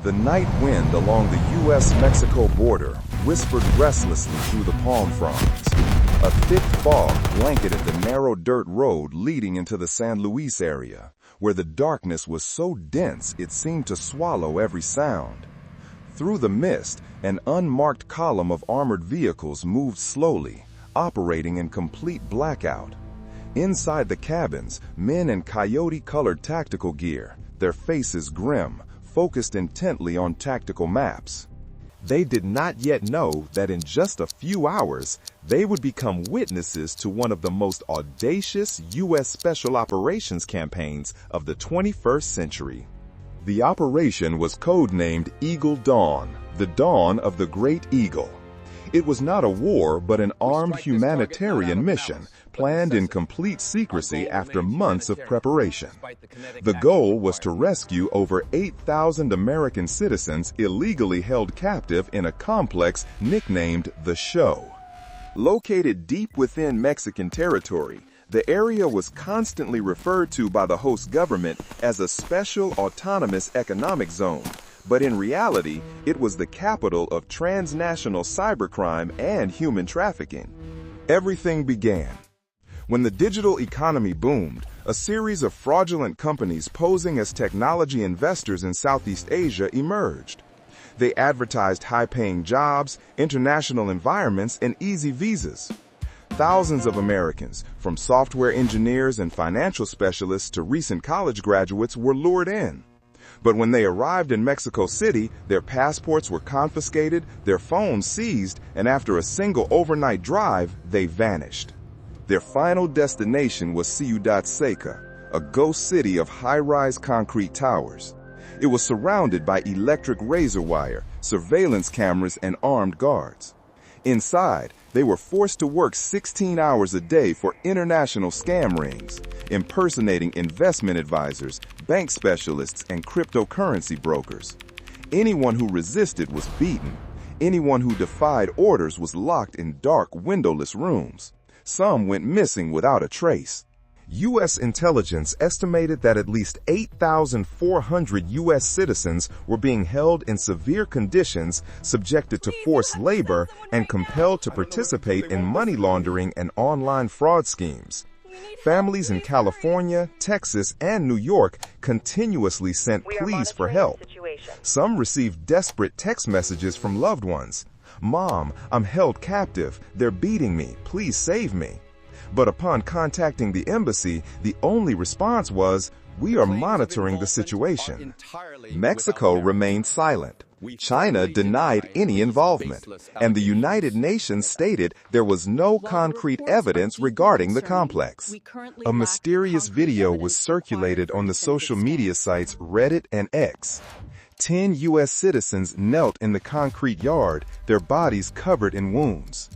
The night wind along the U.S.-Mexico border whispered restlessly through the palm fronds. A thick fog blanketed the narrow dirt road leading into the San Luis area, where the darkness was so dense it seemed to swallow every sound. Through the mist, an unmarked column of armored vehicles moved slowly, operating in complete blackout. Inside the cabins, men in coyote-colored tactical gear, their faces grim, focused intently on tactical maps. They did not yet know that in just a few hours, they would become witnesses to one of the most audacious U.S. Special Operations campaigns of the 21st century. The operation was codenamed Eagle Dawn, the dawn of the Great Eagle. It was not a war but an armed humanitarian mission, planned in complete secrecy after months of preparation. The goal was to rescue over 8,000 American citizens illegally held captive in a complex nicknamed The Show. Located deep within Mexican territory, the area was constantly referred to by the host government as a special autonomous economic zone. But in reality, it was the capital of transnational cybercrime and human trafficking. Everything began when the digital economy boomed. A series of fraudulent companies posing as technology investors in Southeast Asia emerged. They advertised high-paying jobs, international environments, and easy visas. Thousands of Americans, from software engineers and financial specialists to recent college graduates, were lured in. But when they arrived in Mexico City, their passports were confiscated, their phones seized, and after a single overnight drive, they vanished. Their final destination was Ciudad Seca, a ghost city of high-rise concrete towers. It was surrounded by electric razor wire, surveillance cameras, and armed guards. Inside, they were forced to work 16 hours a day for international scam rings, impersonating investment advisors, bank specialists, and cryptocurrency brokers. Anyone who resisted was beaten. Anyone who defied orders was locked in dark, windowless rooms. Some went missing without a trace. U.S. intelligence estimated that at least 8,400 U.S. citizens were being held in severe conditions, subjected to forced labor, and compelled to participate in money laundering and online fraud schemes. Families in California, Texas, and New York continuously sent pleas for help. Some received desperate text messages from loved ones. "Mom, I'm held captive. They're beating me. Please save me." But upon contacting the embassy, the only response was, "We are monitoring the situation." Mexico remained silent. China denied any involvement, and the United Nations stated there was no concrete evidence regarding the complex. A mysterious video was circulated on the social media sites Reddit and X. 10 U.S. citizens knelt in the concrete yard, their bodies covered in wounds.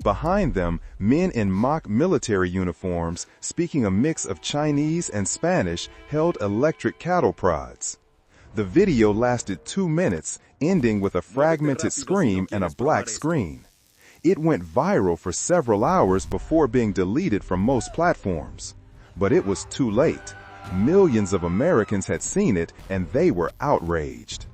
Behind them, men in mock military uniforms, speaking a mix of Chinese and Spanish, held electric cattle prods. The video lasted 2 minutes, ending with a fragmented scream and a black screen. It went viral for several hours before being deleted from most platforms. But it was too late. Millions of Americans had seen it, and they were outraged.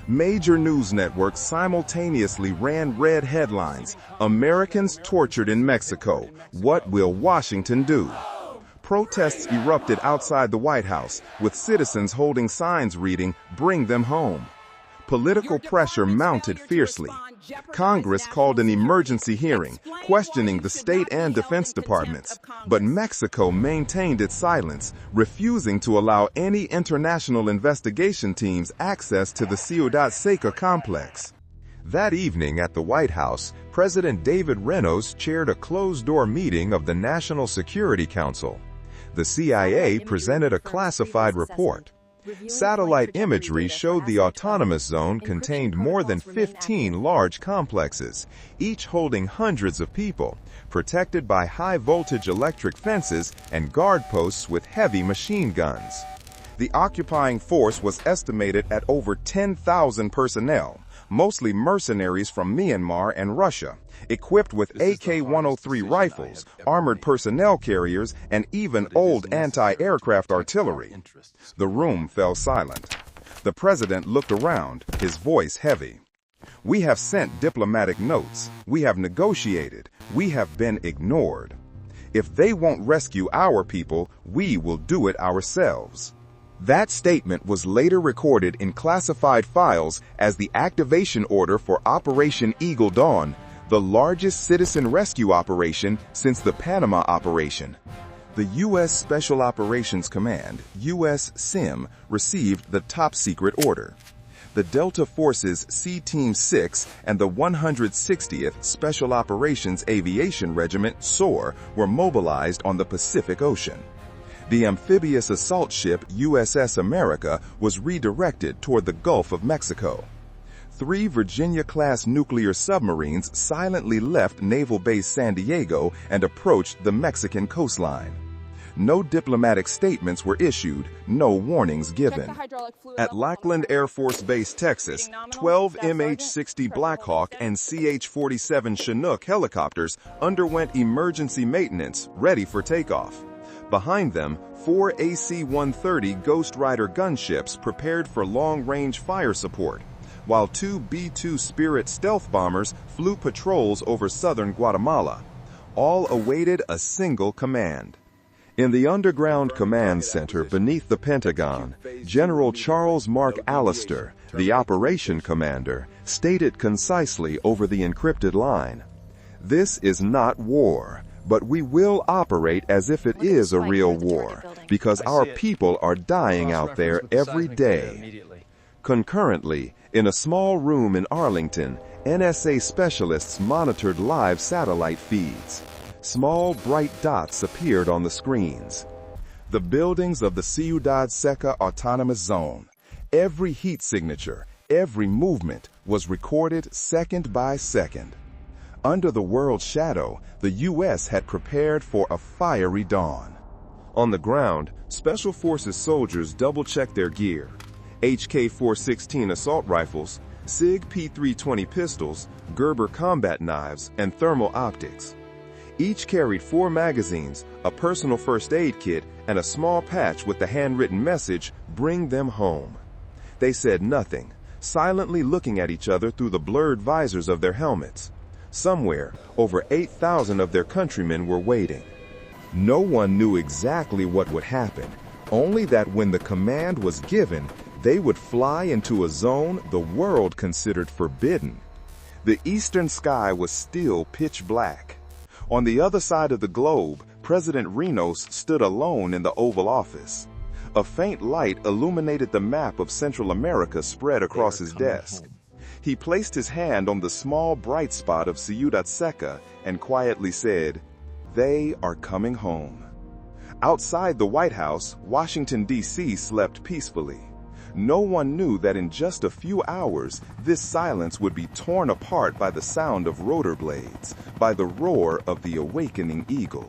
Major news networks simultaneously ran red headlines: "Americans tortured in Mexico. What will Washington do?" Protests erupted outside the White House, with citizens holding signs reading, "Bring them home." Political pressure mounted fiercely. Congress called an emergency hearing, questioning the state and defense departments. But Mexico maintained its silence, refusing to allow any international investigation teams access to the Ciudad Seca complex. That evening at the White House, President David Reynolds chaired a closed-door meeting of the National Security Council. The CIA presented a classified report. Satellite imagery showed the autonomous zone contained more than 15 large complexes, each holding hundreds of people, protected by high-voltage electric fences and guard posts with heavy machine guns. The occupying force was estimated at over 10,000 personnel, mostly mercenaries from Myanmar and Russia, equipped with AK-103 rifles, armored personnel carriers, and even old anti-aircraft artillery. The room fell silent. The president looked around, his voice heavy. "We have sent diplomatic notes. We have negotiated. We have been ignored. If they won't rescue our people, we will do it ourselves." That statement was later recorded in classified files as the activation order for Operation Eagle Dawn, the largest citizen rescue operation since the Panama operation. The U.S. Special Operations Command, U.S. SIM, received the top-secret order. The Delta Force's C-Team 6 and the 160th Special Operations Aviation Regiment, SOAR, were mobilized on the Pacific Ocean. The amphibious assault ship USS America was redirected toward the Gulf of Mexico. 3 Virginia-class nuclear submarines silently left Naval Base San Diego and approached the Mexican coastline. No diplomatic statements were issued, no warnings given. At Lackland Air Force Base, Texas, 12 MH-60 Blackhawk and CH-47 Chinook helicopters underwent emergency maintenance, ready for takeoff. Behind them, 4 AC-130 Ghost Rider gunships prepared for long-range fire support, while 2 B-2 Spirit stealth bombers flew patrols over southern Guatemala. All awaited a single command. In the underground command center beneath the Pentagon, General Charles Mark Allister, the operation commander, stated concisely over the encrypted line, "This is not war, but we will operate as if it is a real war, because our people are dying out there every day." Concurrently, in a small room in Arlington, NSA specialists monitored live satellite feeds. Small, bright dots appeared on the screens. The buildings of the Ciudad Seca autonomous zone. Every heat signature, every movement was recorded second by second. Under the world's shadow, the U.S. had prepared for a fiery dawn. On the ground, Special Forces soldiers double-checked their gear. HK-416 assault rifles, SIG P320 pistols, Gerber combat knives, and thermal optics. Each carried 4 magazines, a personal first aid kit, and a small patch with the handwritten message, "Bring them home." They said nothing, silently looking at each other through the blurred visors of their helmets. Somewhere, over 8,000 of their countrymen were waiting. No one knew exactly what would happen, only that when the command was given, they would fly into a zone the world considered forbidden. The eastern sky was still pitch black. On the other side of the globe, President Renos stood alone in the Oval Office. A faint light illuminated the map of Central America spread across his desk. He placed his hand on the small bright spot of Ciudad Seca and quietly said, "They are coming home." Outside the White House, Washington, D.C. slept peacefully. No one knew that in just a few hours, this silence would be torn apart by the sound of rotor blades, by the roar of the awakening eagle.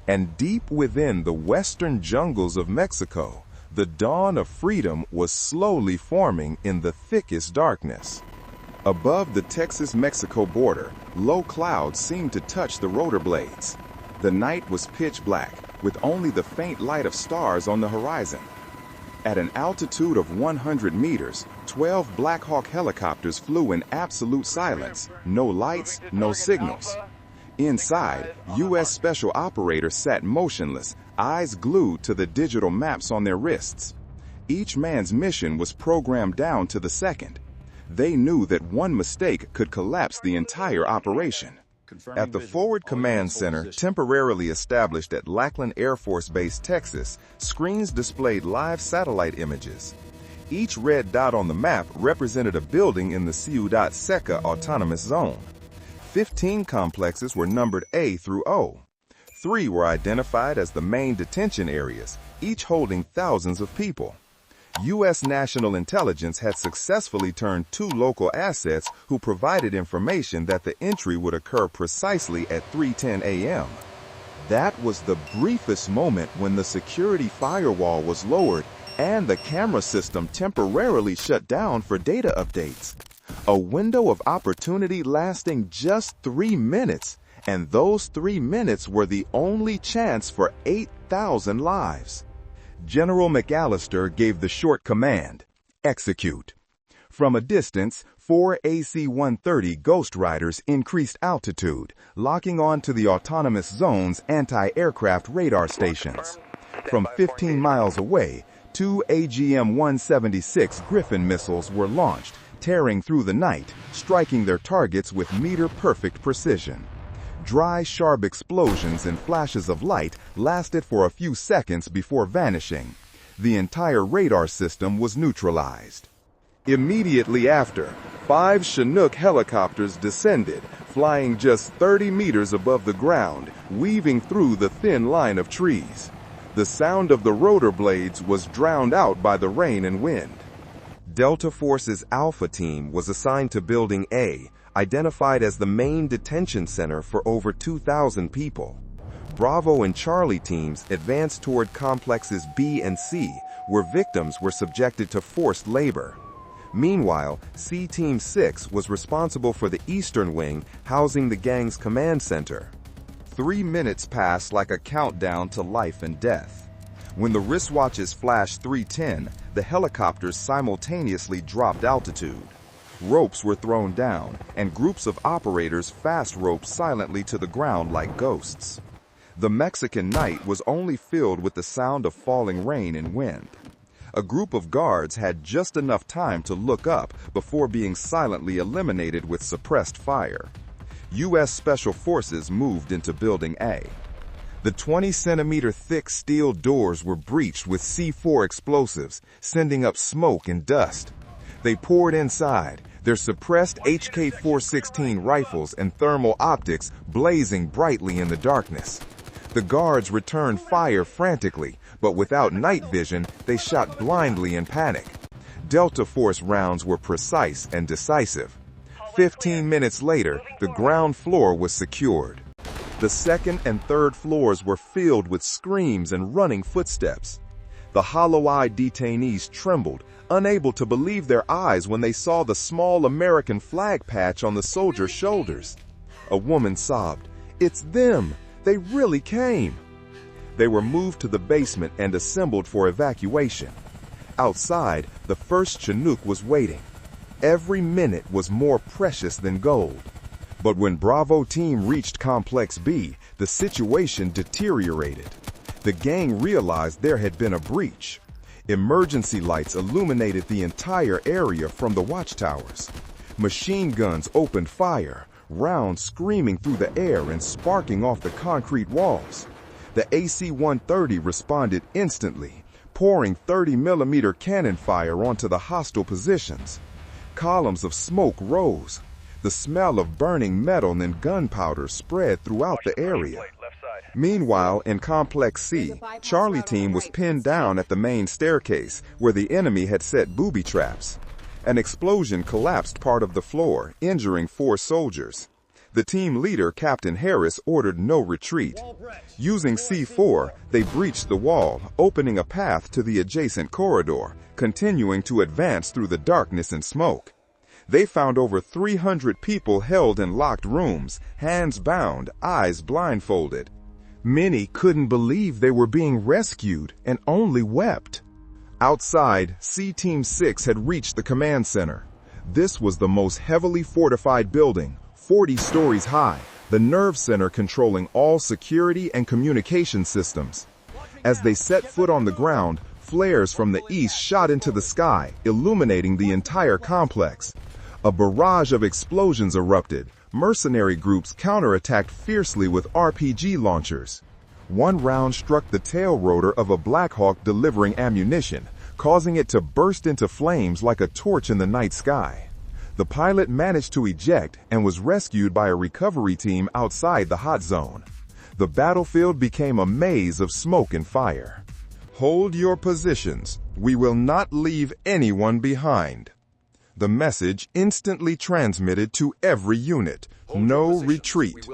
And deep within the western jungles of Mexico, the dawn of freedom was slowly forming in the thickest darkness. Above the Texas-Mexico border, low clouds seemed to touch the rotor blades. The night was pitch black, with only the faint light of stars on the horizon. At an altitude of 100 meters, 12 Black Hawk helicopters flew in absolute silence, no lights, no signals. Inside, U.S. Special Operators sat motionless, eyes glued to the digital maps on their wrists. Each man's mission was programmed down to the second. They knew that one mistake could collapse the entire operation. At the Forward Command Center, temporarily established at Lackland Air Force Base, Texas, screens displayed live satellite images. Each red dot on the map represented a building in the Ciudad Seca autonomous zone. 15 complexes were numbered A through O. 3 were identified as the main detention areas, each holding thousands of people. U.S. National Intelligence had successfully turned 2 local assets who provided information that the entry would occur precisely at 3:10 a.m. That was the briefest moment when the security firewall was lowered and the camera system temporarily shut down for data updates. A window of opportunity lasting just 3 minutes, and those 3 minutes were the only chance for 8,000 lives. General McAllister gave the short command, execute. From a distance, 4 AC-130 Ghost Riders increased altitude, locking on to the autonomous zone's anti-aircraft radar stations. From 15 miles away, 2 AGM-176 Griffin missiles were launched, tearing through the night, striking their targets with meter-perfect precision. Dry, sharp explosions and flashes of light lasted for a few seconds before vanishing. The entire radar system was neutralized. Immediately after, 5 Chinook helicopters descended, flying just 30 meters above the ground, weaving through the thin line of trees. The sound of the rotor blades was drowned out by the rain and wind. Delta Force's Alpha team was assigned to Building A, identified as the main detention center for over 2,000 people. Bravo and Charlie teams advanced toward Complexes B and C, where victims were subjected to forced labor. Meanwhile, C Team 6 was responsible for the eastern wing, housing the gang's command center. 3 minutes passed like a countdown to life and death. When the wristwatches flashed 3:10, the helicopters simultaneously dropped altitude. Ropes were thrown down, and groups of operators fast roped silently to the ground like ghosts. The Mexican night was only filled with the sound of falling rain and wind. A group of guards had just enough time to look up before being silently eliminated with suppressed fire. U.S. Special Forces moved into Building A. The 20-centimeter thick steel doors were breached with C4 explosives, sending up smoke and dust. They poured inside, their suppressed HK-416 rifles and thermal optics blazing brightly in the darkness. The guards returned fire frantically, but without night vision, they shot blindly in panic. Delta Force rounds were precise and decisive. 15 minutes later, the ground floor was secured. The second and third floors were filled with screams and running footsteps. The hollow-eyed detainees trembled, unable to believe their eyes when they saw the small American flag patch on the soldiers' shoulders. A woman sobbed, "It's them! They really came!" They were moved to the basement and assembled for evacuation. Outside, the first Chinook was waiting. Every minute was more precious than gold. But when Bravo team reached Complex B, the situation deteriorated. The gang realized there had been a breach. Emergency lights illuminated the entire area from the watchtowers. Machine guns opened fire, rounds screaming through the air and sparking off the concrete walls. The AC-130 responded instantly, pouring 30mm cannon fire onto the hostile positions. Columns of smoke rose. The smell of burning metal and gunpowder spread throughout the area. Meanwhile, in Complex C, Charlie team was pinned down at the main staircase, where the enemy had set booby traps. An explosion collapsed part of the floor, injuring 4 soldiers. The team leader, Captain Harris, ordered no retreat. Using C4, they breached the wall, opening a path to the adjacent corridor, continuing to advance through the darkness and smoke. They found over 300 people held in locked rooms, hands bound, eyes blindfolded. Many couldn't believe they were being rescued and only wept. Outside, C Team 6 had reached the command center. This was the most heavily fortified building, 40 stories high, the nerve center controlling all security and communication systems. As they set foot on the ground, flares from the east shot into the sky, illuminating the entire complex. A barrage of explosions erupted. Mercenary groups counterattacked fiercely with RPG launchers. One round struck the tail rotor of a Black Hawk delivering ammunition, causing it to burst into flames like a torch in the night sky. The pilot managed to eject and was rescued by a recovery team outside the hot zone. The battlefield became a maze of smoke and fire. Hold your positions. We will not leave anyone behind. The message instantly transmitted to every unit. No retreat.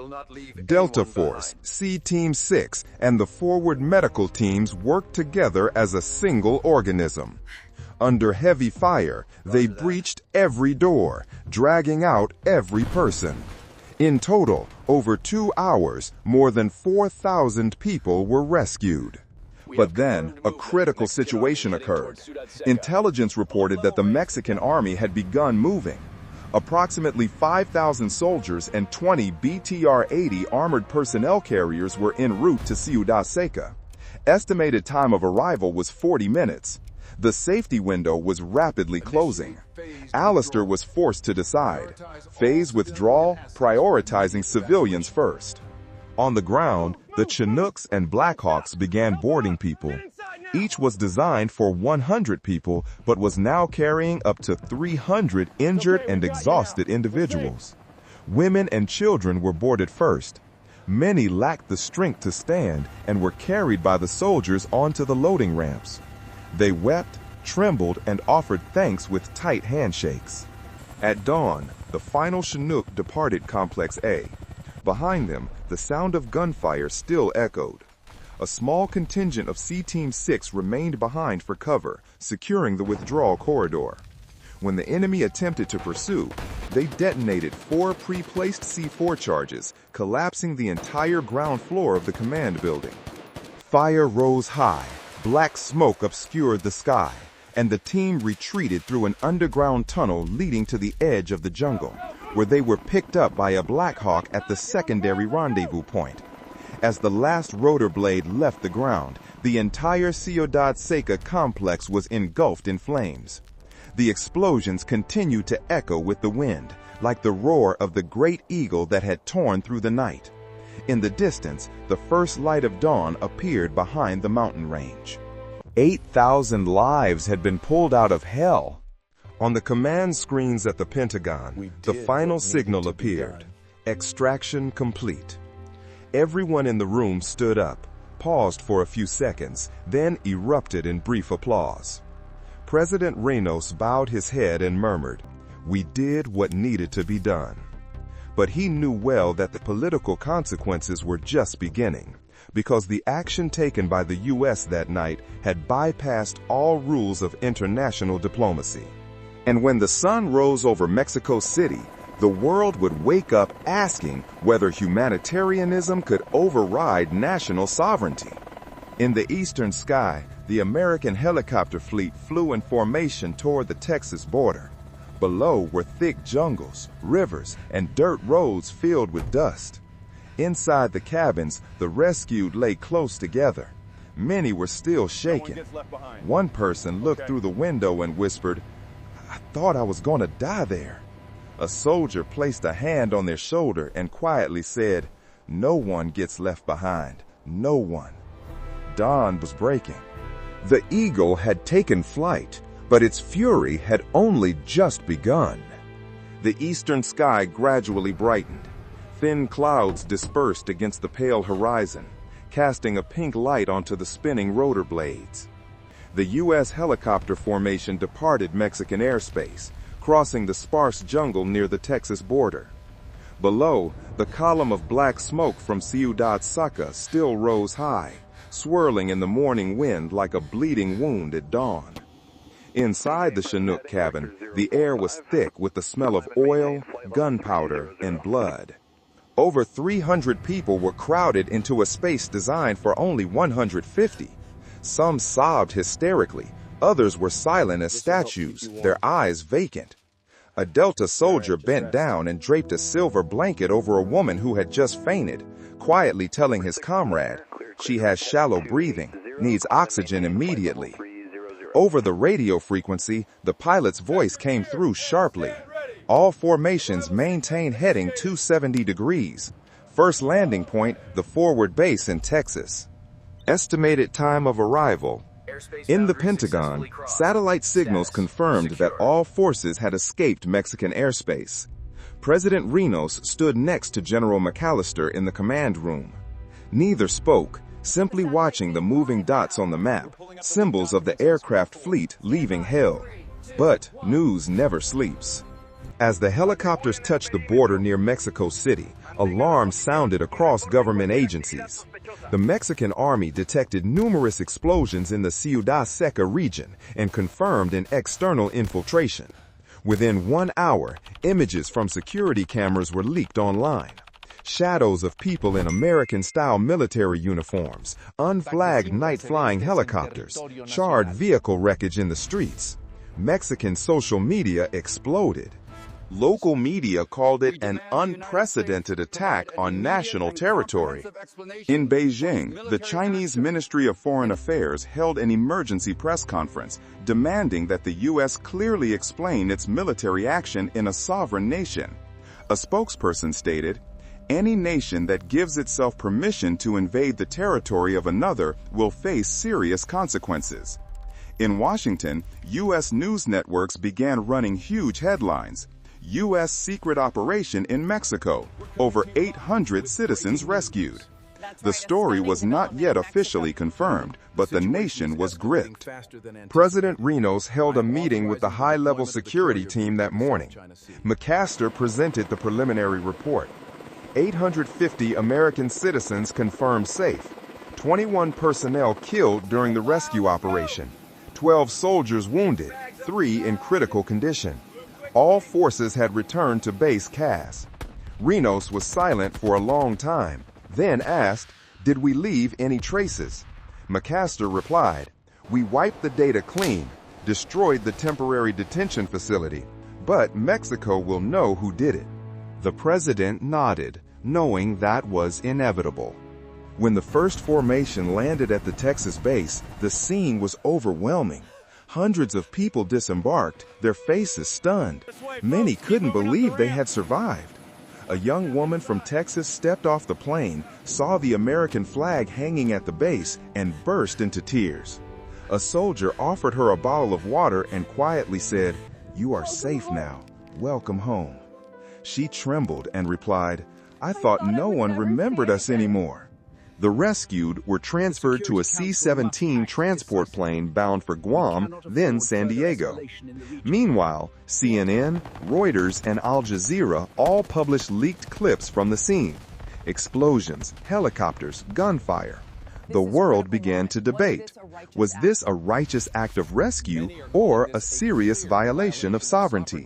Delta Force, C Team 6, and the forward medical teams worked together as a single organism. Under heavy fire, they breached every door, dragging out every person. In total, over 2 hours, more than 4,000 people were rescued. But then, a critical situation occurred. Intelligence reported that the Mexican army had begun moving. Approximately 5,000 soldiers and 20 BTR-80 armored personnel carriers were en route to Ciudad Seca. Estimated time of arrival was 40 minutes. The safety window was rapidly closing. Alistair was forced to decide. Phase withdrawal, prioritizing civilians first. On the ground, the Chinooks and Blackhawks began boarding people. Each was designed for 100 people, but was now carrying up to 300 injured and exhausted individuals. Women and children were boarded first. Many lacked the strength to stand and were carried by the soldiers onto the loading ramps. They wept, trembled, and offered thanks with tight handshakes. At dawn, the final Chinook departed Complex A. Behind them, the sound of gunfire still echoed. A small contingent of C-Team 6 remained behind for cover, securing the withdrawal corridor. When the enemy attempted to pursue, they detonated 4 pre-placed C4 charges, collapsing the entire ground floor of the command building. Fire rose high, black smoke obscured the sky, and the team retreated through an underground tunnel leading to the edge of the jungle, where they were picked up by a Blackhawk at the secondary rendezvous point. As the last rotor blade left the ground, the entire Ciudad Seca complex was engulfed in flames. The explosions continued to echo with the wind, like the roar of the great eagle that had torn through the night. In the distance, the first light of dawn appeared behind the mountain range. 8,000 lives had been pulled out of hell. On the command screens at the Pentagon, the final signal appeared. Extraction complete. Everyone in the room stood up, paused for a few seconds, then erupted in brief applause. President Reynos bowed his head and murmured, "We did what needed to be done." But he knew well that the political consequences were just beginning, because the action taken by the U.S. that night had bypassed all rules of international diplomacy. And when the sun rose over Mexico City, the world would wake up asking whether humanitarianism could override national sovereignty. In the eastern sky, the American helicopter fleet flew in formation toward the Texas border. Below were thick jungles, rivers, and dirt roads filled with dust. Inside the cabins, the rescued lay close together. Many were still shaken. One person looked through the window and whispered, "I thought I was going to die there." A soldier placed a hand on their shoulder and quietly said, "No one gets left behind. No one." Dawn was breaking. The eagle had taken flight, but its fury had only just begun. The eastern sky gradually brightened. Thin clouds dispersed against the pale horizon, casting a pink light onto the spinning rotor blades. The U.S. helicopter formation departed Mexican airspace, crossing the sparse jungle near the Texas border. Below, the column of black smoke from Ciudad Seca still rose high, swirling in the morning wind like a bleeding wound at dawn. Inside the Chinook cabin, the air was thick with the smell of oil, gunpowder, and blood. Over 300 people were crowded into a space designed for only 150. Some sobbed hysterically. Others were silent as statues, their eyes vacant. A Delta soldier bent down and draped a silver blanket over a woman who had just fainted, quietly telling his comrade, "She has shallow breathing, needs oxygen immediately." Over the radio frequency, the pilot's voice came through sharply. All formations maintain heading 270 degrees. First landing point, the forward base in Texas. Estimated time of arrival. In the Pentagon, satellite signals confirmed that all forces had escaped Mexican airspace. President Reynos stood next to General McAllister in the command room. Neither spoke, simply watching the moving dots on the map, symbols of the aircraft fleet leaving hell. But news never sleeps. As the helicopters touched the border near Mexico City, alarms sounded across government agencies. The Mexican army detected numerous explosions in the Ciudad Seca region and confirmed an external infiltration. Within 1 hour, images from security cameras were leaked online. Shadows of people in American-style military uniforms, unflagged night-flying helicopters, charred vehicle wreckage in the streets. Mexican social media exploded. Local media called it an unprecedented attack on national territory. In Beijing, the Chinese Ministry of Foreign Affairs held an emergency press conference demanding that the U.S. clearly explain its military action in a sovereign nation. A spokesperson stated, "Any nation that gives itself permission to invade the territory of another will face serious consequences." In Washington, U.S. news networks began running huge headlines. U.S. secret operation in Mexico, over 800 citizens rescued. The story was not yet officially confirmed, but the nation was gripped. President Rinos held a meeting with the high-level security team that morning. McMaster presented the preliminary report. 850 American citizens confirmed safe. 21 personnel killed during the rescue operation. 12 soldiers wounded, 3 in critical condition. All forces had returned to base CAS. Rinos was silent for a long time, then asked, "Did we leave any traces?" McMaster replied, "We wiped the data clean, destroyed the temporary detention facility, but Mexico will know who did it." The president nodded, knowing that was inevitable. When the first formation landed at the Texas base, the scene was overwhelming. Hundreds of people disembarked, their faces stunned. Many couldn't believe they had survived. A young woman from Texas stepped off the plane, saw the American flag hanging at the base, and burst into tears. A soldier offered her a bottle of water and quietly said, "You are safe now. Welcome home." She trembled and replied, "I thought no one remembered us anymore." The rescued were transferred to a C-17 transport plane bound for Guam, then San Diego. Meanwhile, CNN, Reuters, and Al Jazeera all published leaked clips from the scene. Explosions, helicopters, gunfire. The world began to debate. Was this a righteous act of rescue or a serious violation of sovereignty?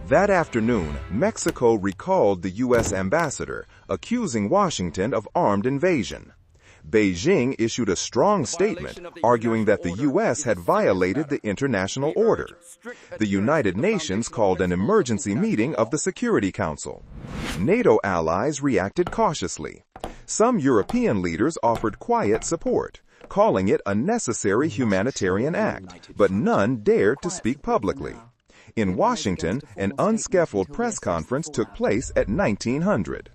That afternoon, Mexico recalled the U.S. ambassador, accusing Washington of armed invasion. Beijing issued a strong statement, arguing that the U.S. had violated the international order. The United Nations called an emergency meeting of the Security Council. NATO allies reacted cautiously. Some European leaders offered quiet support, calling it a necessary humanitarian act, but none dared to speak publicly. In Washington, an unscaffolded press conference took place at 1900.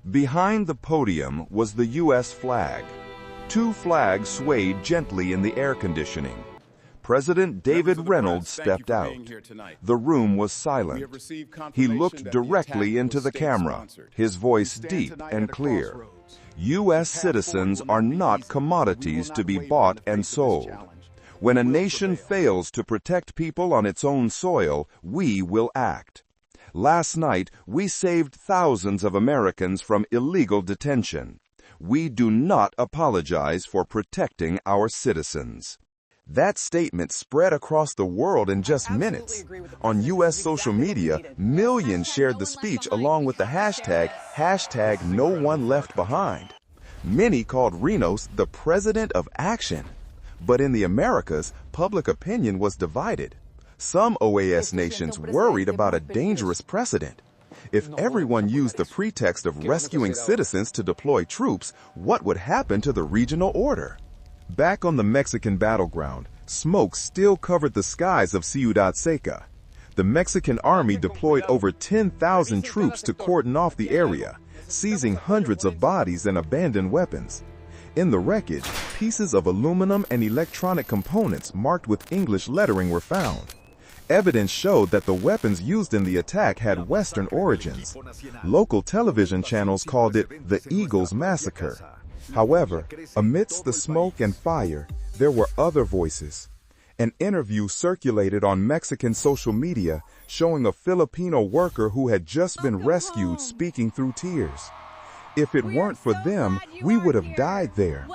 Behind the podium was the U.S. flag. 2 flags swayed gently in the air conditioning. President David Reynolds stepped out. The room was silent. He looked directly into the camera, his voice deep and clear. U.S. citizens are not commodities to be bought and sold. When a nation fails to protect people on its own soil, we will act. Last night, we saved thousands of Americans from illegal detention. We do not apologize for protecting our citizens. That statement spread across the world in just minutes. On U.S. social media, millions shared the speech along with the hashtag #NoOneLeftBehind. Many called Rinos the president of action. But in the Americas, public opinion was divided. Some OAS nations worried about a dangerous precedent. If everyone used the pretext of rescuing citizens to deploy troops, what would happen to the regional order? Back on the Mexican battleground, smoke still covered the skies of Ciudad Seca. The Mexican army deployed over 10,000 troops to cordon off the area, seizing hundreds of bodies and abandoned weapons. In the wreckage, pieces of aluminum and electronic components marked with English lettering were found. Evidence showed that the weapons used in the attack had Western origins. Local television channels called it the Eagles Massacre. However, amidst the smoke and fire, there were other voices. An interview circulated on Mexican social media showing a Filipino worker who had just been rescued speaking through tears. "If it weren't for them, we would have died there.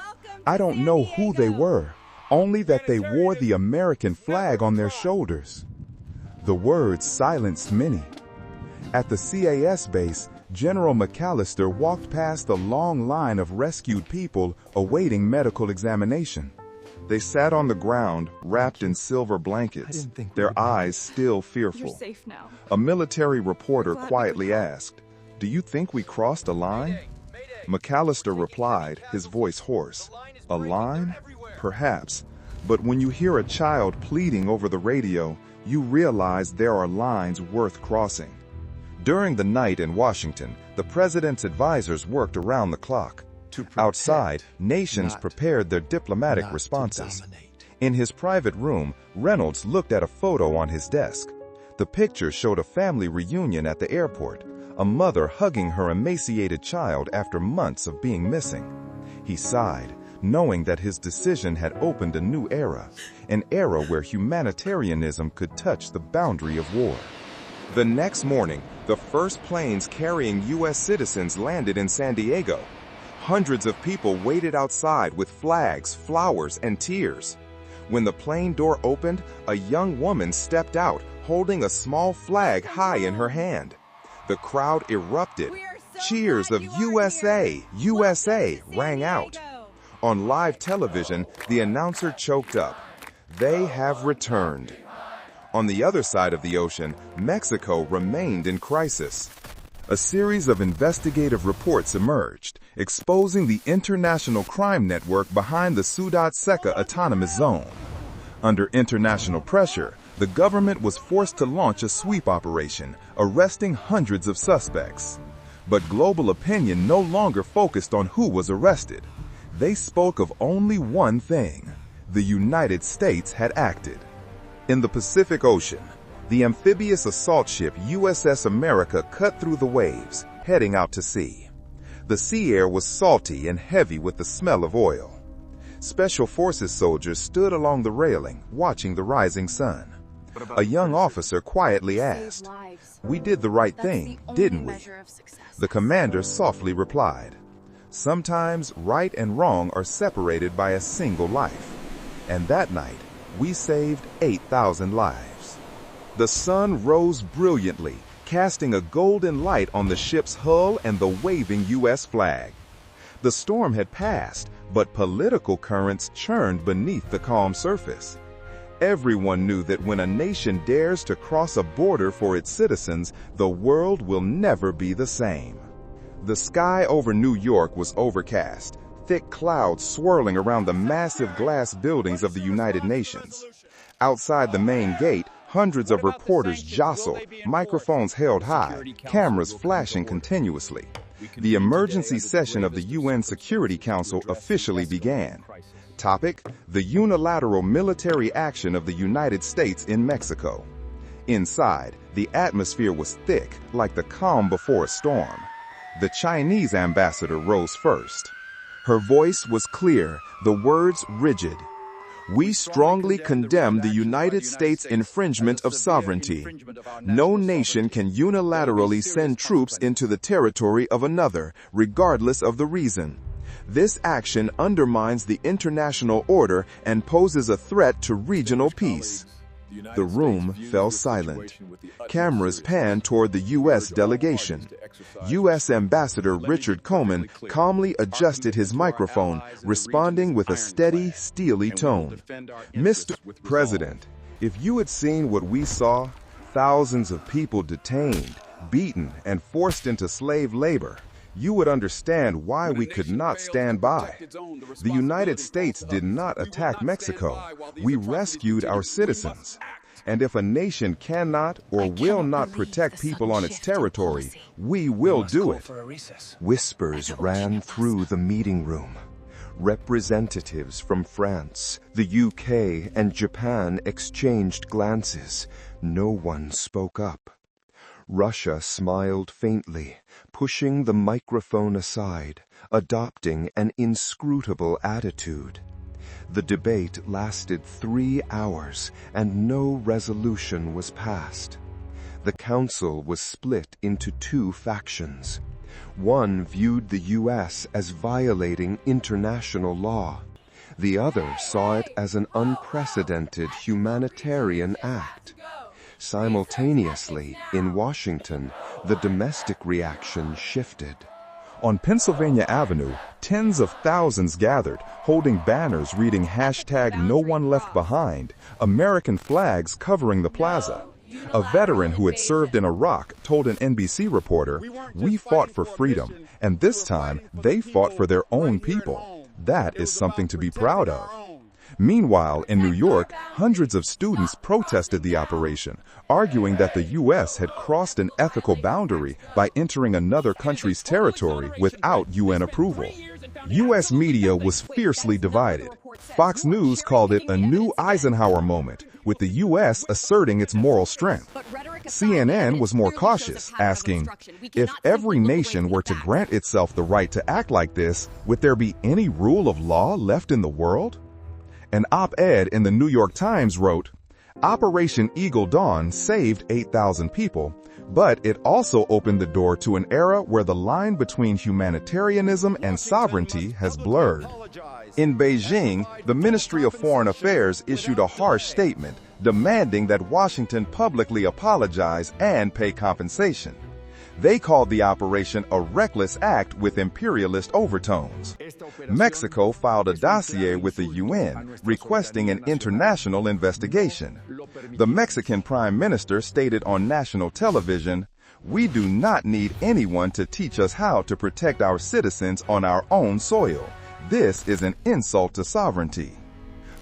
I don't know who they were, only that they wore the American flag on their shoulders." The words silenced many. At the CAS base, General McAllister walked past the long line of rescued people awaiting medical examination. They sat on the ground, wrapped in silver blankets, their eyes still fearful. You're safe now. A military reporter quietly asked, "Do you think we crossed a line?" McAllister replied, his voice hoarse, "A line? Perhaps. But when you hear a child pleading over the radio, you realize there are lines worth crossing." During the night in Washington, the president's advisors worked around the clock. Outside, nations prepared their diplomatic responses. In his private room, Reynolds looked at a photo on his desk. The picture showed a family reunion at the airport, a mother hugging her emaciated child after months of being missing. He sighed, knowing that his decision had opened a new era, an era where humanitarianism could touch the boundary of war. The next morning, the first planes carrying U.S. citizens landed in San Diego. Hundreds of people waited outside with flags, flowers, and tears. When the plane door opened, a young woman stepped out, holding a small flag high in her hand. The crowd erupted. Cheers of USA, USA rang out. On live television, the announcer choked up. They have returned. On the other side of the ocean, Mexico remained in crisis. A series of investigative reports emerged, exposing the international crime network behind the Ciudad Seca autonomous zone. Under international pressure, the government was forced to launch a sweep operation, arresting hundreds of suspects. But global opinion no longer focused on who was arrested. They spoke of only one thing: the United States had acted. In the Pacific Ocean, the amphibious assault ship USS America cut through the waves, heading out to sea. The sea air was salty and heavy with the smell of oil. Special Forces soldiers stood along the railing, watching the rising sun. A young officer quietly asked, "We did the right thing, didn't we?" The commander softly replied, "Sometimes right and wrong are separated by a single life." And that night, we saved 8,000 lives. The sun rose brilliantly, casting a golden light on the ship's hull and the waving U.S. flag. The storm had passed, but political currents churned beneath the calm surface. Everyone knew that when a nation dares to cross a border for its citizens, the world will never be the same. The sky over New York was overcast, thick clouds swirling around the massive glass buildings of the United Nations. Outside the main gate, hundreds of reporters jostled, microphones held high, cameras flashing continuously. The emergency session of the UN Security Council officially began. Topic: the unilateral military action of the United States in Mexico. Inside, the atmosphere was thick, like the calm before a storm. The Chinese ambassador rose first. Her voice was clear, the words rigid. "We strongly condemn the United States' infringement of sovereignty. No nation can unilaterally send troops into the territory of another, regardless of the reason. This action undermines the international order and poses a threat to regional peace." The room fell silent. Cameras panned toward the U.S. delegation. U.S. Ambassador Richard Coleman calmly adjusted his microphone, responding with a steady, steely tone. "Mr. President, if you had seen what we saw, thousands of people detained, beaten, and forced into slave labor, you would understand why we could not stand by. The United States did not attack Mexico. We rescued our citizens. And if a nation cannot or will not protect people on its territory, we will do it." Whispers ran through the meeting room. Representatives from France, the UK, and Japan exchanged glances. No one spoke up. Russia smiled faintly, pushing the microphone aside, adopting an inscrutable attitude. The debate lasted 3 hours, and no resolution was passed. The council was split into 2 factions. One viewed the U.S. as violating international law. The other saw it as an unprecedented humanitarian act. Simultaneously, in Washington, the domestic reaction shifted. On Pennsylvania Avenue, tens of thousands gathered, holding banners reading #NoOneLeftBehind, American flags covering the plaza. A veteran who had served in Iraq told an NBC reporter, "We fought for freedom, and this time they fought for their own people. That is something to be proud of." Meanwhile, in New York, hundreds of students protested the operation, arguing that the U.S. had crossed an ethical boundary by entering another country's territory without UN approval. U.S. media was fiercely divided. Fox News called it a new Eisenhower moment, with the U.S. asserting its moral strength. CNN was more cautious, asking, if every nation were to grant itself the right to act like this, would there be any rule of law left in the world? An op-ed in the New York Times wrote, "Operation Eagle Dawn saved 8,000 people, but it also opened the door to an era where the line between humanitarianism and sovereignty has blurred." In Beijing, the Ministry of Foreign Affairs issued a harsh statement demanding that Washington publicly apologize and pay compensation. They called the operation a reckless act with imperialist overtones. Mexico filed a dossier with the UN requesting an international investigation. The Mexican Prime Minister stated on national television, "We do not need anyone to teach us how to protect our citizens on our own soil. This is an insult to sovereignty."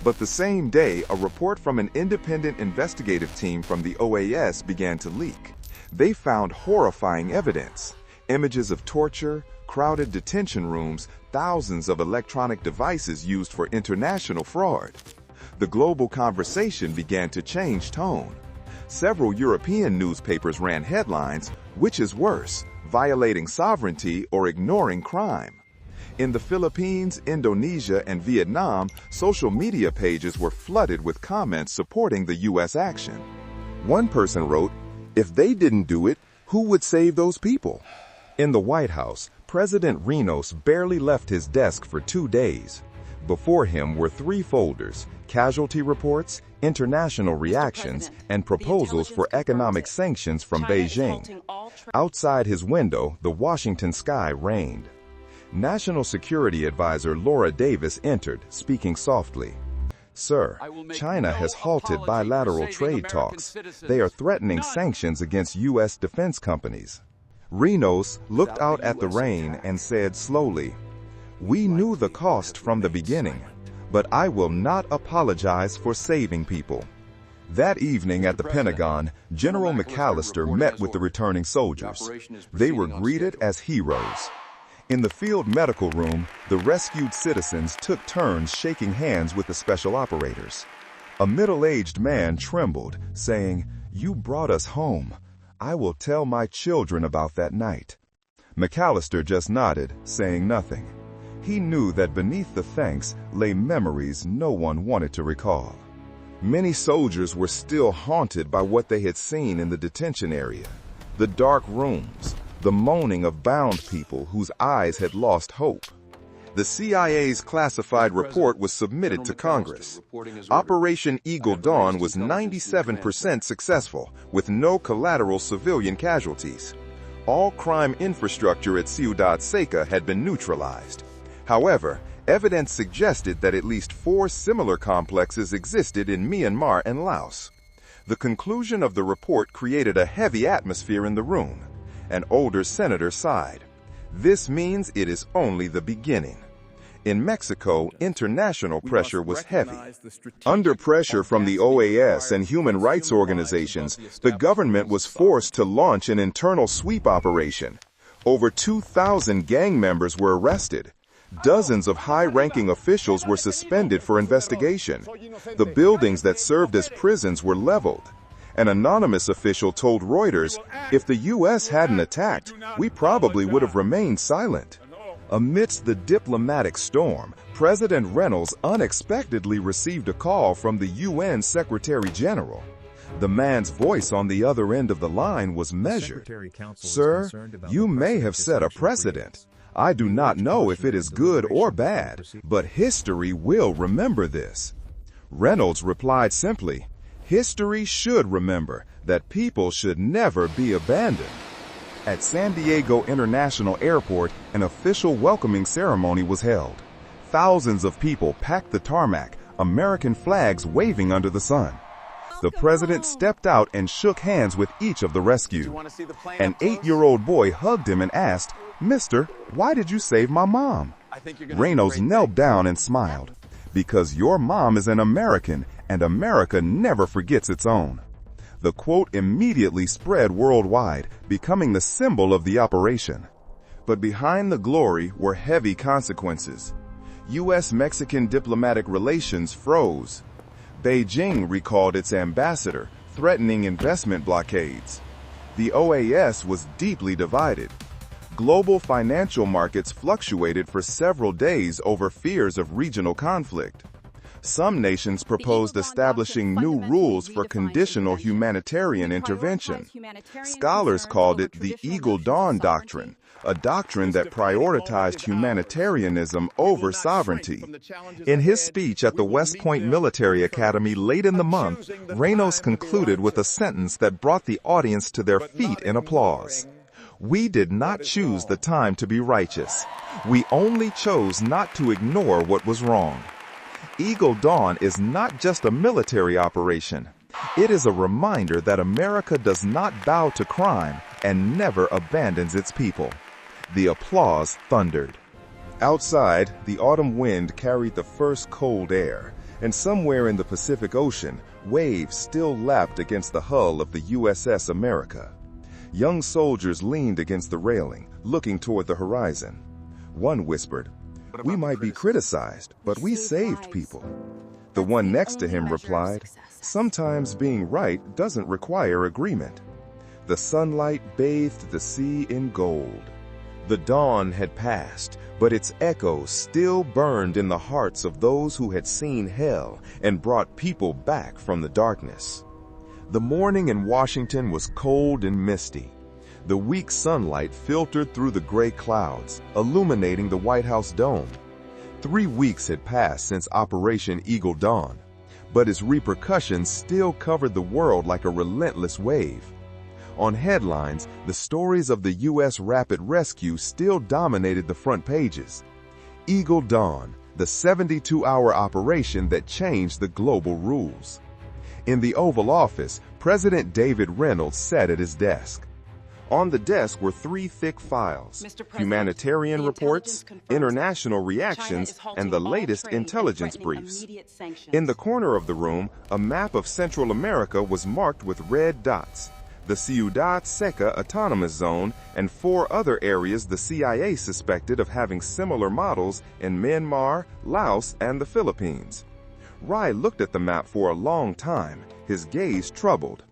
But the same day, a report from an independent investigative team from the OAS began to leak. They found horrifying evidence: images of torture, crowded detention rooms, thousands of electronic devices used for international fraud. The global conversation began to change tone. Several European newspapers ran headlines, "Which is worse, violating sovereignty or ignoring crime?" In the Philippines, Indonesia, and Vietnam, social media pages were flooded with comments supporting the U.S. action. One person wrote, "If they didn't do it, who would save those people?" In the White House, President Reynos barely left his desk for 2 days. Before him were 3 folders: casualty reports, international reactions, and proposals for economic sanctions from Beijing. Outside his window, the Washington sky rained. National Security Advisor Laura Davis entered, speaking softly. "Sir, China has halted bilateral trade talks. They are threatening sanctions against U.S. defense companies." Reynos looked out at the rain and said slowly, "We knew the cost from the beginning, but I will not apologize for saving people." That evening at the Pentagon, General McAllister met with the returning soldiers. They were greeted as heroes. In the field medical room, the rescued citizens took turns shaking hands with the special operators. A middle-aged man trembled, saying, "You brought us home. I will tell my children about that night." McAllister just nodded, saying nothing. He knew that beneath the thanks lay memories no one wanted to recall. Many soldiers were still haunted by what they had seen in the detention area. The dark rooms, the moaning of bound people whose eyes had lost hope. The CIA's classified report was submitted to Congress. Operation Eagle Dawn was 97% successful, with no collateral civilian casualties. All crime infrastructure at Ciudad Seca had been neutralized. However, evidence suggested that at least 4 similar complexes existed in Myanmar and Laos. The conclusion of the report created a heavy atmosphere in the room. An older senator sighed. "This means it is only the beginning." In Mexico, international pressure was heavy. Under pressure from the OAS and human rights organizations, the government was forced to launch an internal sweep operation. Over 2,000 gang members were arrested. Dozens of high-ranking officials were suspended for investigation. The buildings that served as prisons were leveled. An anonymous official told Reuters, "If the U.S. hadn't attacked, we probably would have remained silent." Amidst the diplomatic storm, President Reynolds unexpectedly received a call from the UN Secretary General. The man's voice on the other end of the line was measured. "Sir, you may have set a precedent. I do not know if it is good or bad, but history will remember this." Reynolds replied simply, "History should remember that people should never be abandoned. At San Diego International Airport, an official welcoming ceremony was held. Thousands of people packed the tarmac, American flags waving under the sun. The president stepped out and shook hands with each of the rescued. An 8-year-old boy hugged him and asked, "Mister, why did you save my mom?" Reynolds knelt down and smiled. "Because your mom is an American, and America never forgets its own." The quote immediately spread worldwide, becoming the symbol of the operation. But behind the glory were heavy consequences. U.S.-Mexican diplomatic relations froze. Beijing recalled its ambassador, threatening investment blockades. The OAS was deeply divided. Global financial markets fluctuated for several days over fears of regional conflict. Some nations proposed establishing new rules for conditional humanitarian intervention. Scholars called it the Eagle Dawn Doctrine, a doctrine that prioritized humanitarianism over sovereignty. In his speech at the West Point Military Academy late in the month, Reynolds concluded with a sentence that brought the audience to their feet in applause. "We did not choose the time to be righteous. We only chose not to ignore what was wrong." Eagle Dawn is not just a military operation. It is a reminder that America does not bow to crime and never abandons its people. The applause thundered. Outside, the autumn wind carried the first cold air, and somewhere in the Pacific Ocean, waves still lapped against the hull of the USS America. Young soldiers leaned against the railing, looking toward the horizon. One whispered, "We might be criticized, but we saved people." The one next to him replied, "Sometimes being right doesn't require agreement." The sunlight bathed the sea in gold. The dawn had passed, but its echoes still burned in the hearts of those who had seen hell and brought people back from the darkness. The morning in Washington was cold and misty. The weak sunlight filtered through the gray clouds, illuminating the White House dome. 3 weeks had passed since Operation Eagle Dawn, but its repercussions still covered the world like a relentless wave. On headlines, the stories of the U.S. Rapid Rescue still dominated the front pages. Eagle Dawn, the 72-hour operation that changed the global rules. In the Oval Office, President David Reynolds sat at his desk. On the desk were 3 thick files: humanitarian reports, international reactions, and the latest intelligence briefs. In the corner of the room, a map of Central America was marked with red dots: the Ciudad Seca autonomous zone and 4 other areas the CIA suspected of having similar models in Myanmar, Laos, and the Philippines. Rai looked at the map for a long time, his gaze troubled.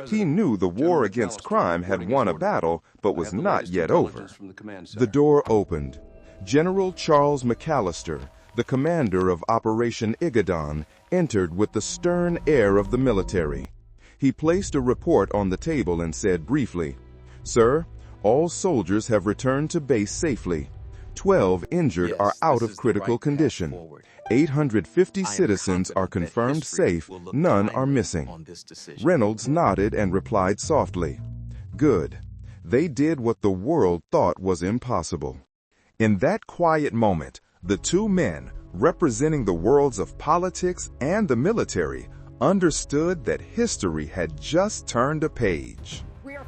He knew the war against crime had won a battle, but was not yet over. The door opened. General Charles McAllister, the commander of Operation Igadan, entered with the stern air of the military. He placed a report on the table and said briefly, "Sir, all soldiers have returned to base safely. 12 injured are out of critical condition. 850 citizens are confirmed safe, none are missing." Reynolds nodded and replied softly, "Good. They did what the world thought was impossible." In that quiet moment, the 2 men, representing the worlds of politics and the military, understood that history had just turned a page.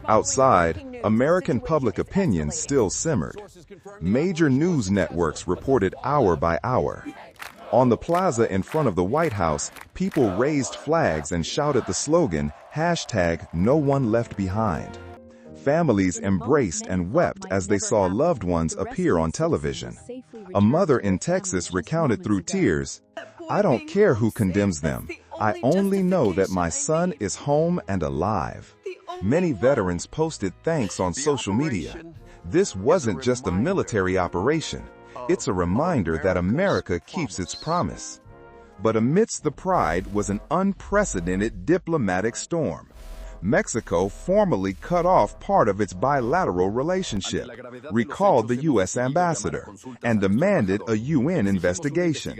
Outside, American public opinion still simmered. Major news networks reported hour by hour. On the plaza in front of the White House, people raised flags and shouted the slogan, #NoOneLeftBehind. Families embraced and wept as they saw loved ones appear on television. A mother in Texas recounted through tears, "I don't care who condemns them. I only know that my son is home and alive." Many veterans posted thanks on social media. This wasn't just a military operation. It's a reminder that America keeps its promise. But amidst the pride was an unprecedented diplomatic storm. Mexico formally cut off part of its bilateral relationship, recalled the U.S. ambassador, and demanded a UN investigation.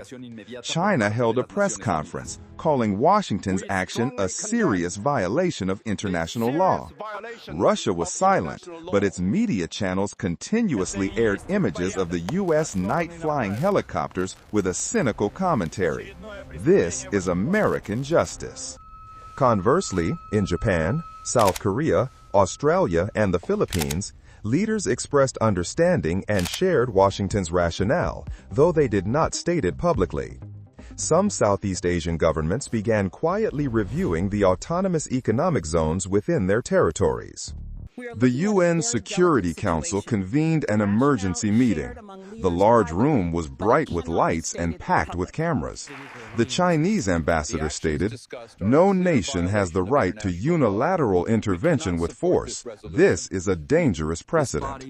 China held a press conference, calling Washington's action a serious violation of international law. Russia was silent, but its media channels continuously aired images of the U.S. night-flying helicopters with a cynical commentary. This is American justice. Conversely, in Japan, South Korea, Australia, and the Philippines, leaders expressed understanding and shared Washington's rationale, though they did not state it publicly. Some Southeast Asian governments began quietly reviewing the autonomous economic zones within their territories. The UN Security Council convened an emergency meeting. The large room was bright with lights and packed with cameras. The Chinese ambassador stated, "No nation has the right to unilateral intervention with force. This is a dangerous precedent."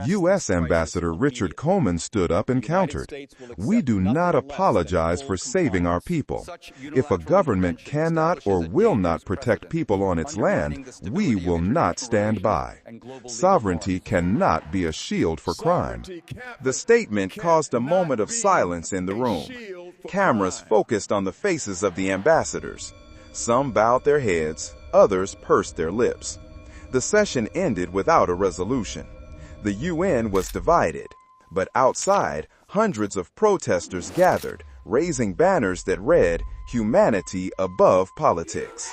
U.S. Ambassador Richard Coleman stood up and countered, "We do not apologize for saving our people. If a government cannot or will not protect people on its land, we will not stand by. Sovereignty cannot be a shield for crime." The statement caused a moment of silence in the room. Cameras focused on the faces of the ambassadors. Some bowed their heads, others pursed their lips. The session ended without a resolution. The UN was divided, but outside, hundreds of protesters gathered, raising banners that read, "Humanity above politics."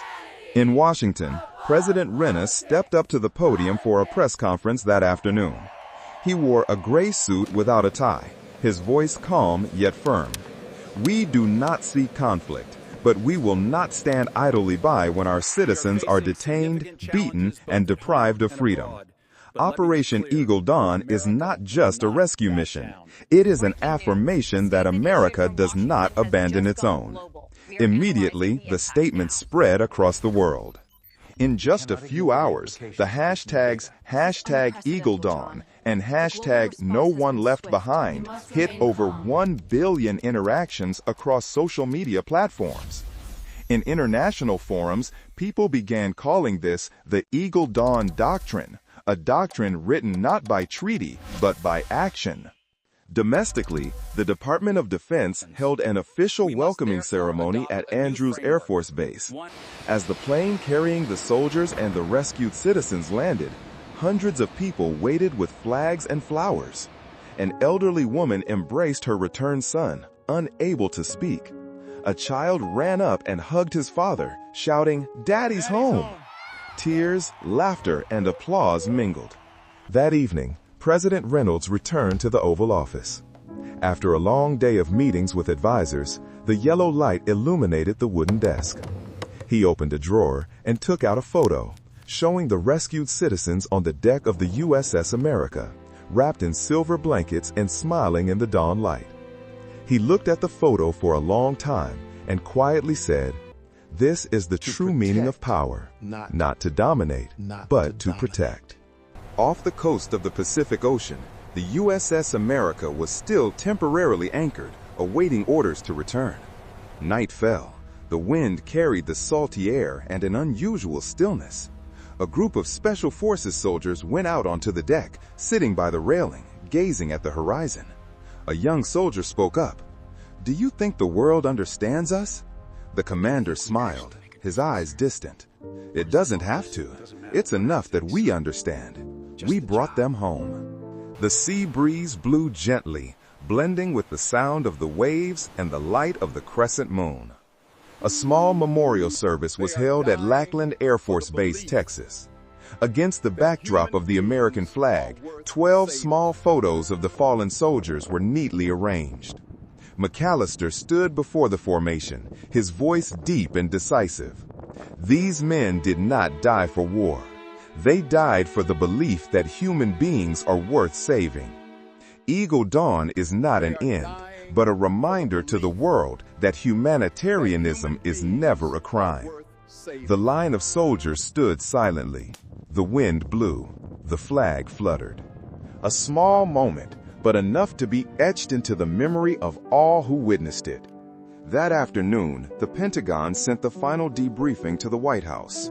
In Washington, President Rennes stepped up to the podium for a press conference that afternoon. He wore a gray suit without a tie, his voice calm yet firm. "We do not seek conflict, but we will not stand idly by when our citizens are detained, beaten, and deprived of freedom. Operation Eagle Dawn is not just a rescue mission. It is an affirmation that America does not abandon its own." Immediately, the statement spread across the world. In just a few hours, the hashtags #EagleDawn and #NoOneLeftBehind hit over 1 billion interactions across social media platforms. In international forums, people began calling this the Eagle Dawn Doctrine, a doctrine written not by treaty, but by action. Domestically, the Department of Defense held an official welcoming ceremony at Andrews Air Force Base. As the plane carrying the soldiers and the rescued citizens landed, hundreds of people waited with flags and flowers. An elderly woman embraced her returned son, unable to speak. A child ran up and hugged his father, shouting, "Daddy's home!" Tears, laughter, and applause mingled. That evening, President Reynolds returned to the Oval Office. After a long day of meetings with advisors, the yellow light illuminated the wooden desk. He opened a drawer and took out a photo, showing the rescued citizens on the deck of the USS America, wrapped in silver blankets and smiling in the dawn light. He looked at the photo for a long time and quietly said, "This is the true meaning of power, not to dominate, but to protect." Off the coast of the Pacific Ocean, the USS America was still temporarily anchored, awaiting orders to return. Night fell. The wind carried the salty air and an unusual stillness. A group of Special Forces soldiers went out onto the deck, sitting by the railing, gazing at the horizon. A young soldier spoke up. "Do you think the world understands us?" The commander smiled, his eyes distant. "It doesn't have to. It's enough that we understand. We brought them home." The sea breeze blew gently, blending with the sound of the waves and the light of the crescent moon. A small memorial service was held at Lackland Air Force Base, Texas. Against the backdrop of the American flag, 12 small photos of the fallen soldiers were neatly arranged. McAllister stood before the formation, his voice deep and decisive. These men did not die for war. They died for the belief that human beings are worth saving. Eagle Dawn is not an end, but a reminder to the world that humanitarianism is never a crime. The line of soldiers stood silently. The wind blew. The flag fluttered. A small moment, but enough to be etched into the memory of all who witnessed it. That afternoon, the Pentagon sent the final debriefing to the White House.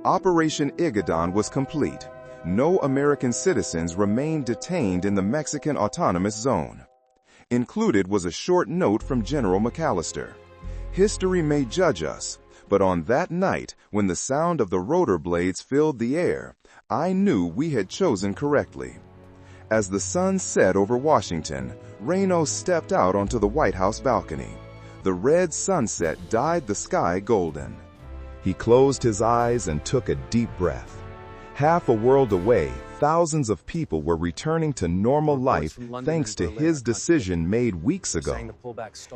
Operation Igadan was complete. No American citizens remained detained in the Mexican Autonomous Zone. Included was a short note from General McAllister. History may judge us, but on that night, when the sound of the rotor blades filled the air, I knew we had chosen correctly. As the sun set over Washington, Reno stepped out onto the White House balcony. The red sunset dyed the sky golden. He closed his eyes and took a deep breath. Half a world away, thousands of people were returning to normal life thanks to his decision made weeks ago.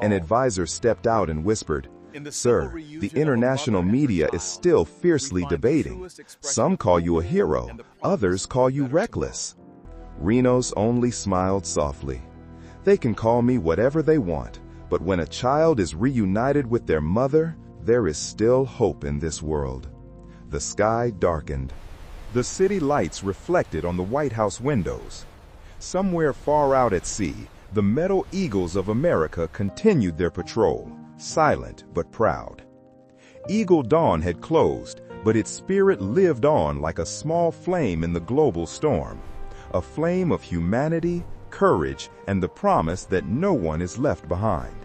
An advisor stepped out and whispered, "Sir, the international media is still fiercely debating. Some call you a hero, others call you reckless." Renos only smiled softly. "They can call me whatever they want, but when a child is reunited with their mother, there is still hope in this world." The sky darkened. The city lights reflected on the White House windows. Somewhere far out at sea, the metal eagles of America continued their patrol, silent but proud. Eagle Dawn had closed, but its spirit lived on like a small flame in the global storm, a flame of humanity, courage, and the promise that no one is left behind.